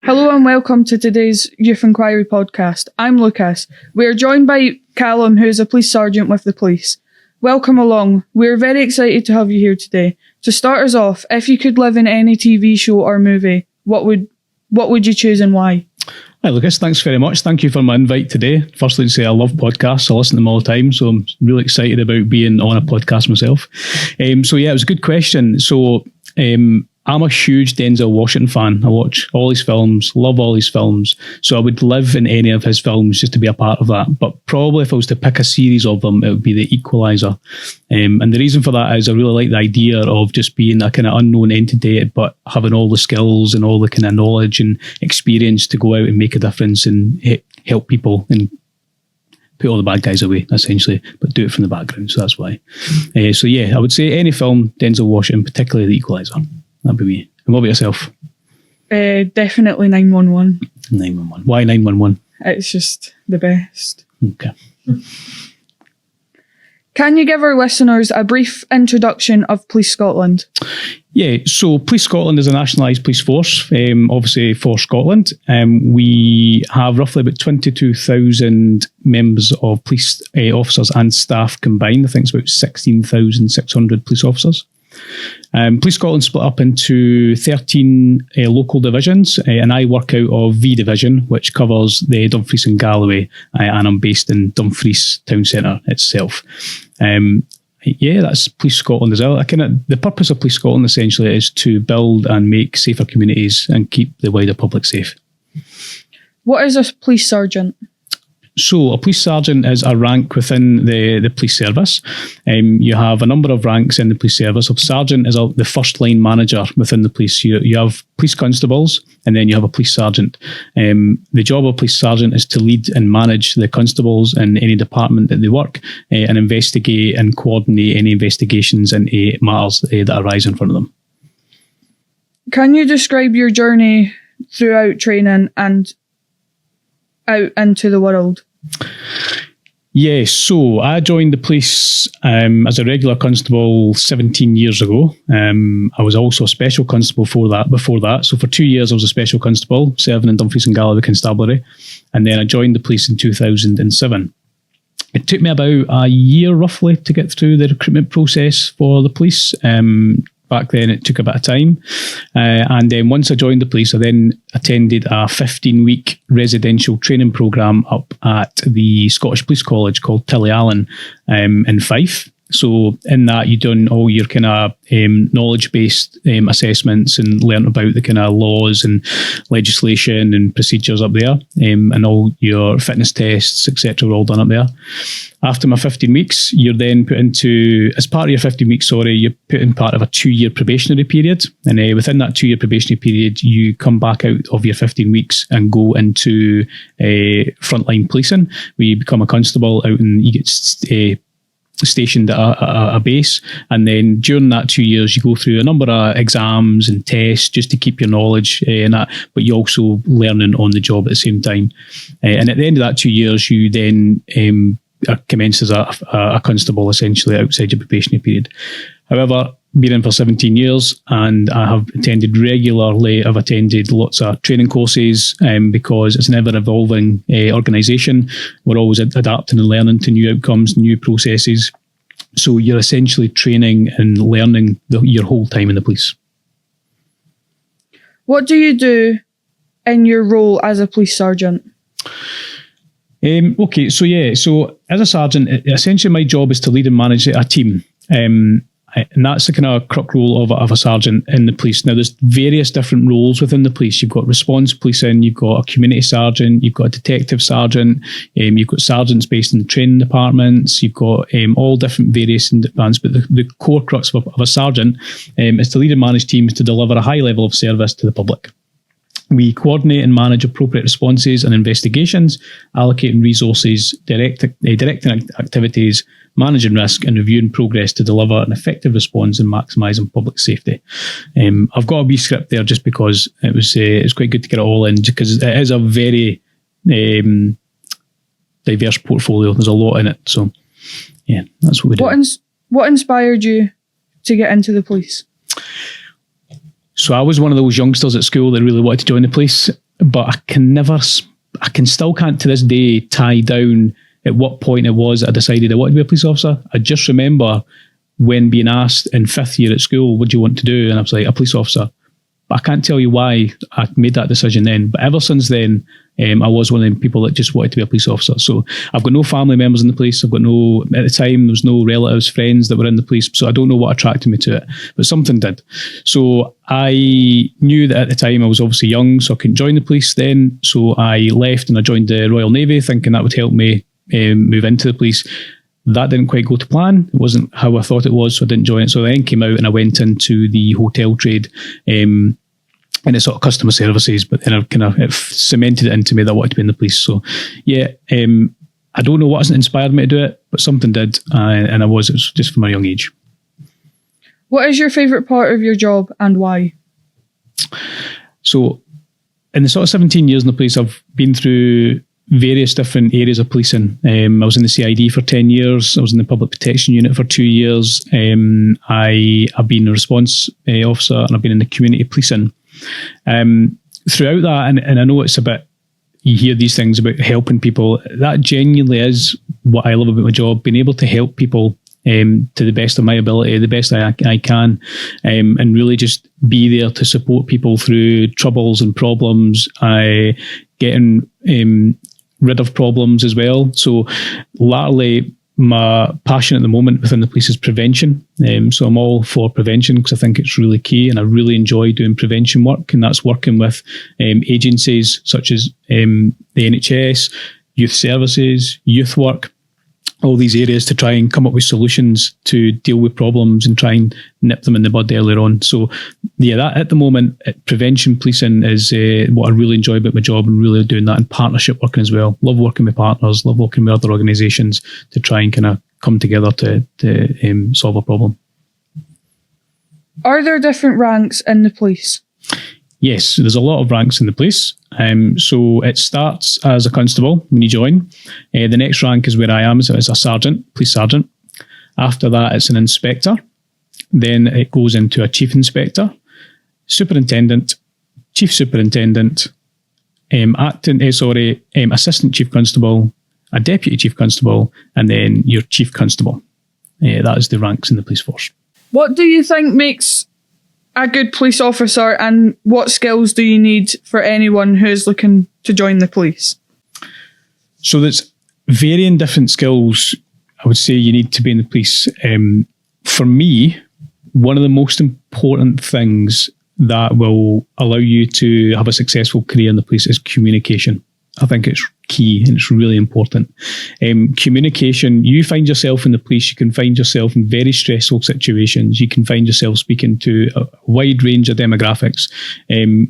Hello and welcome to today's Youth Enquiry Podcast. I'm Lucas. We are joined by Callum, who is a police sergeant with the police. Welcome along. We're very excited to have you here today. To start us off, if you could live in any TV show or movie, what would you choose and why? Hi Lucas, thanks very much. Thank you for my invite today. Firstly to say I love podcasts, I listen to them all the time, so I'm really excited about being on a podcast myself. It was a good question. I'm a huge Denzel Washington fan. I watch all his films, love all his films. So I would live in any of his films just to be a part of that. But probably if I was to pick a series of them, it would be The Equalizer. And the reason for that is I really like the idea of just being a kind of unknown entity, but having all the skills and all the kind of knowledge and experience to go out and make a difference and help people and put all the bad guys away, essentially, but do it from the background. So that's why. I would say any film, Denzel Washington, particularly The Equalizer. That'd be me. And what about yourself? Definitely 911. 911. Why 911? It's just the best. Okay. Can you give our listeners a brief introduction of Police Scotland? Yeah, so Police Scotland is a nationalised police force, obviously for Scotland. We have roughly about 22,000 members of police officers and staff combined. I think it's about 16,600 police officers. Police Scotland split up into 13 local divisions, and I work out of V Division, which covers the Dumfries and Galloway, and I'm based in Dumfries town centre itself. That's Police Scotland as well. The purpose of Police Scotland essentially is to build and make safer communities and keep the wider public safe. What is a police sergeant? So a police sergeant is a rank within the police service. You have a number of ranks in the police service. A sergeant is the first line manager within the police. You have police constables and then you have a police sergeant. The job of a police sergeant is to lead and manage the constables in any department that they work and investigate and coordinate any investigations and matters that arise in front of them. Can you describe your journey throughout training and out into the world? Yeah, so I joined the police as a regular constable 17 years ago. I was also a special constable before that. So for 2 years I was a special constable serving in Dumfries and Galloway Constabulary, and then I joined the police in 2007. It took me about a year roughly to get through the recruitment process for the police. Back then it took a bit of time. And then once I joined the police, I then attended a 15-week residential training programme up at the Scottish Police College called Tillyallen in Fife. So in that, you've done all your kind of knowledge-based assessments and learnt about the kind of laws and legislation and procedures up there, and all your fitness tests, etc. were all done up there. After my 15 weeks, you're then put into, as part of your 15 weeks, you're put in part of a 2-year probationary period. And within that 2-year probationary period, you come back out of your 15 weeks and go into frontline policing, where you become a constable out and you get stationed at a base, and then during that 2 years you go through a number of exams and tests just to keep your knowledge and that, but you're also learning on the job at the same time. And at the end of that 2 years you then commence as a constable essentially outside your probationary period. However, been in for 17 years and I have attended regularly. I've attended lots of training courses because it's an ever-evolving organisation. We're always adapting and learning to new outcomes, new processes. So you're essentially training and learning your whole time in the police. What do you do in your role as a police sergeant? So as a sergeant, essentially my job is to lead and manage a team. And that's the kind of crook role of a sergeant in the police. Now, there's various different roles within the police. You've got response policing, you've got a community sergeant, you've got a detective sergeant, you've got sergeants based in the training departments, you've got all different various departments. But the core crux of a sergeant is to lead and manage teams to deliver a high level of service to the public. We coordinate and manage appropriate responses and investigations, allocating resources, directing activities, managing risk and reviewing progress to deliver an effective response and maximising public safety. I've got a wee script there just because it's quite good to get it all in, because it is a very diverse portfolio. There's a lot in it. So, yeah, that's what we do. What inspired you to get into the police? So I was one of those youngsters at school that really wanted to join the police. but I still can't to this day tie down at what point it was I decided I wanted to be a police officer. I just remember when being asked in 5th year at school, what do you want to do? And I was like, a police officer. But I can't tell you why I made that decision then. But ever since then, I was one of the people that just wanted to be a police officer. So I've got no family members in the police. At the time, there was no relatives, friends that were in the police. So I don't know what attracted me to it, but something did. So I knew that at the time I was obviously young, so I couldn't join the police then. So I left and I joined the Royal Navy, thinking that would help me move into the police. That didn't quite go to plan. It wasn't how I thought it was, so I didn't join it. So I then came out and I went into the hotel trade and it's sort of customer services, but then it cemented it into me that I wanted to be in the police. So yeah, I don't know what inspired me to do it, but something did, and it was just from a young age. What is your favourite part of your job and why? So in the sort of 17 years in the police, I've been through various different areas of policing. I was in the CID for 10 years. I was in the Public Protection Unit for 2 years. I've been a response officer, and I've been in the community policing. Throughout that, and I know it's a bit, you hear these things about helping people. That genuinely is what I love about my job, being able to help people to the best of my ability, the best I can, and really just be there to support people through troubles and problems, getting rid of problems as well. So latterly, my passion at the moment within the police is prevention. So I'm all for prevention because I think it's really key, and I really enjoy doing prevention work, and that's working with agencies such as the NHS, youth services, youth work, all these areas to try and come up with solutions to deal with problems and try and nip them in the bud earlier on. So yeah, that at the moment, prevention policing is what I really enjoy about my job, and really doing that in partnership working as well. Love working with partners, love working with other organisations to try and kind of come together to solve a problem. Are there different ranks in the police? Yes, there's a lot of ranks in the police. So it starts as a constable when you join. The next rank is where I am, so it's a sergeant, police sergeant. After that, it's an inspector. Then it goes into a chief inspector, superintendent, chief superintendent, assistant chief constable, a deputy chief constable, and then your chief constable. That is the ranks in the police force. What do you think makes a good police officer, and what skills do you need for anyone who is looking to join the police? So there's varying different skills I would say you need to be in the police. For me, one of the most important things that will allow you to have a successful career in the police is communication. I think it's key and it's really important. Communication, you find yourself in the police, you can find yourself in very stressful situations. You can find yourself speaking to a wide range of demographics.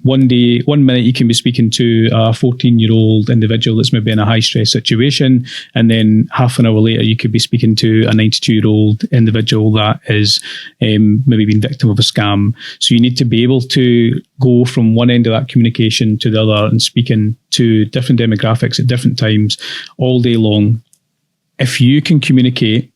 One minute you can be speaking to a 14-year-old individual that's maybe in a high stress situation, and then half an hour later you could be speaking to a 92-year-old individual that is maybe been victim of a scam. So you need to be able to go from one end of that communication to the other and speaking to different demographics at different times all day long. If you can communicate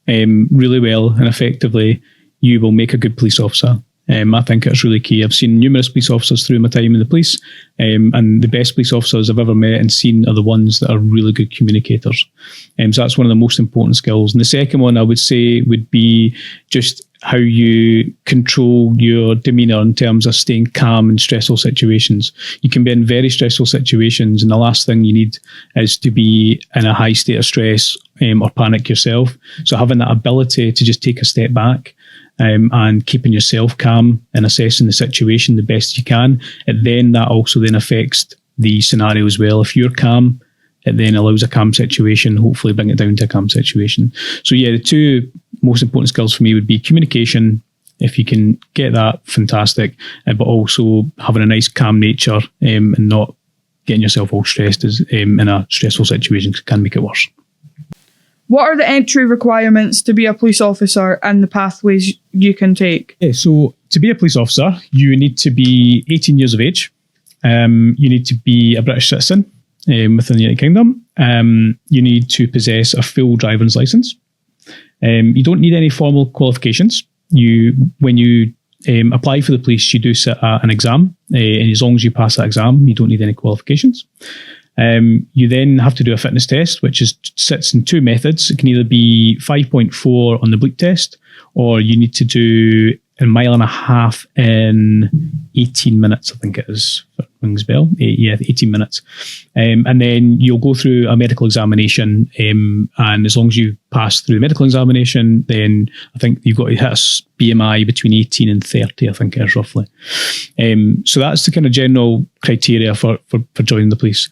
really well and effectively, you will make a good police officer. I think it's really key. I've seen numerous police officers through my time in the police, and the best police officers I've ever met and seen are the ones that are really good communicators. So that's one of the most important skills. And the second one I would say would be just how you control your demeanour in terms of staying calm in stressful situations. You can be in very stressful situations, and the last thing you need is to be in a high state of stress or panic yourself. So having that ability to just take a step back and keeping yourself calm and assessing the situation the best you can, that also affects the scenario as well. If you're calm, it then allows a calm situation, hopefully bring it down to a calm situation. So yeah, the two most important skills for me would be communication. If you can get that, fantastic. But also having a nice calm nature and not getting yourself all stressed in a stressful situation can make it worse. What are the entry requirements to be a police officer and the pathways you can take? Yeah, so to be a police officer, you need to be 18 years of age. You need to be a British citizen within the United Kingdom. You need to possess a full driver's licence. You don't need any formal qualifications. When you apply for the police, you do sit an exam, and as long as you pass that exam, you don't need any qualifications. You then have to do a fitness test, which sits in two methods. It can either be 5.4 on the bleep test, or you need to do a mile and a half in 18 minutes, I think it is. Rings a bell. 18 minutes. And then you'll go through a medical examination, and as long as you pass through the medical examination, then I think you've got to hit a BMI between 18 and 30, I think it is roughly. So that's the kind of general criteria for joining the police.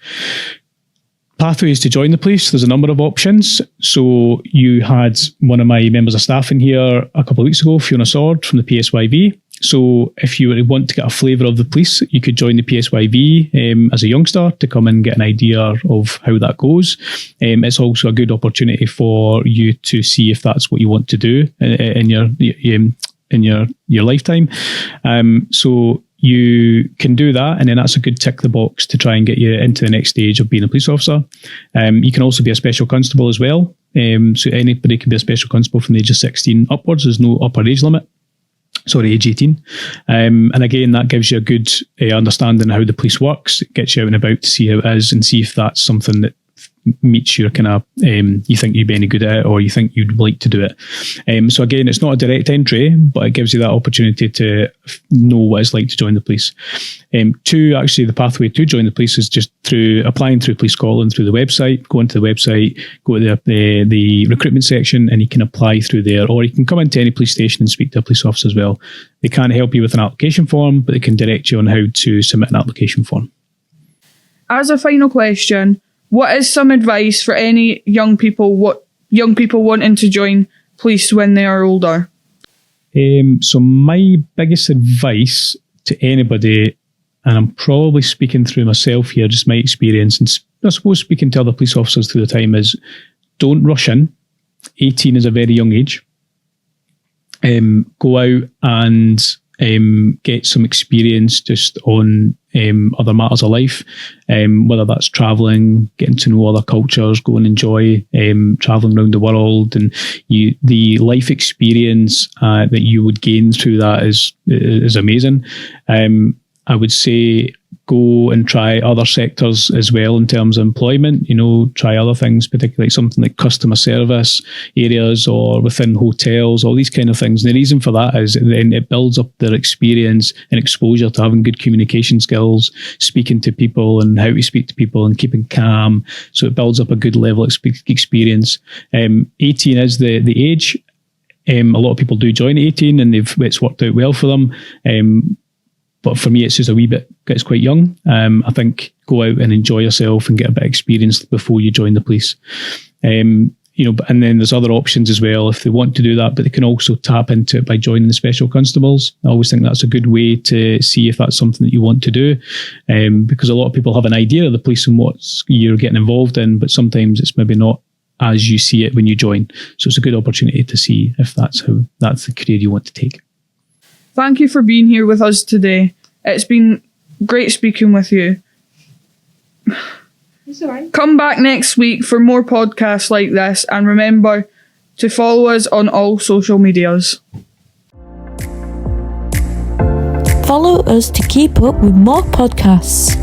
Pathways to join the police, there's a number of options. So you had one of my members of staff in here a couple of weeks ago, Fiona Sword from the PSYV. So if you want to get a flavour of the police, you could join the PSYV as a youngster to come and get an idea of how that goes. It's also a good opportunity for you to see if that's what you want to do in your lifetime. So you can do that, and then that's a good tick the box to try and get you into the next stage of being a police officer. You can also be a special constable as well. So anybody can be a special constable from the age of 16 upwards. There's no upper age limit. Age 18. And again, that gives you a good understanding of how the police works. It gets you out and about to see how it is and see if that's something that meets your kind of, you think you'd be any good at it, or you think you'd like to do it. So again, it's not a direct entry, but it gives you that opportunity to know what it's like to join the police. Actually, the pathway to join the police is just through applying through Police Scotland, through the website. Go onto the website, go to the recruitment section, and you can apply through there, or you can come into any police station and speak to a police officer as well. They can't help you with an application form, but they can direct you on how to submit an application form. As a final question, what is some advice for any young people wanting to join police when they are older? So my biggest advice to anybody, and I'm probably speaking through myself here, just my experience, and I suppose speaking to other police officers through the time, is don't rush in. 18 is a very young age. Go out and get some experience just on other matters of life, whether that's travelling, getting to know other cultures, go and enjoy travelling around the world, and the life experience that you would gain through that is amazing. I would say go and try other sectors as well in terms of employment, try other things, particularly something like customer service areas or within hotels, all these kind of things. And the reason for that is then it builds up their experience and exposure to having good communication skills, speaking to people and how to speak to people and keeping calm. So it builds up a good level of experience. 18 is the age. A lot of people do join at 18 and it's worked out well for them. But for me, it's just it's quite young. I think go out and enjoy yourself and get a bit of experience before you join the police. And then there's other options as well if they want to do that, but they can also tap into it by joining the special constables. I always think that's a good way to see if that's something that you want to do, because a lot of people have an idea of the police and what you're getting involved in, but sometimes it's maybe not as you see it when you join. So it's a good opportunity to see if that's the career you want to take. Thank you for being here with us today. It's been great speaking with you. It's all right. Come back next week for more podcasts like this, and remember to follow us on all social medias. Follow us to keep up with more podcasts.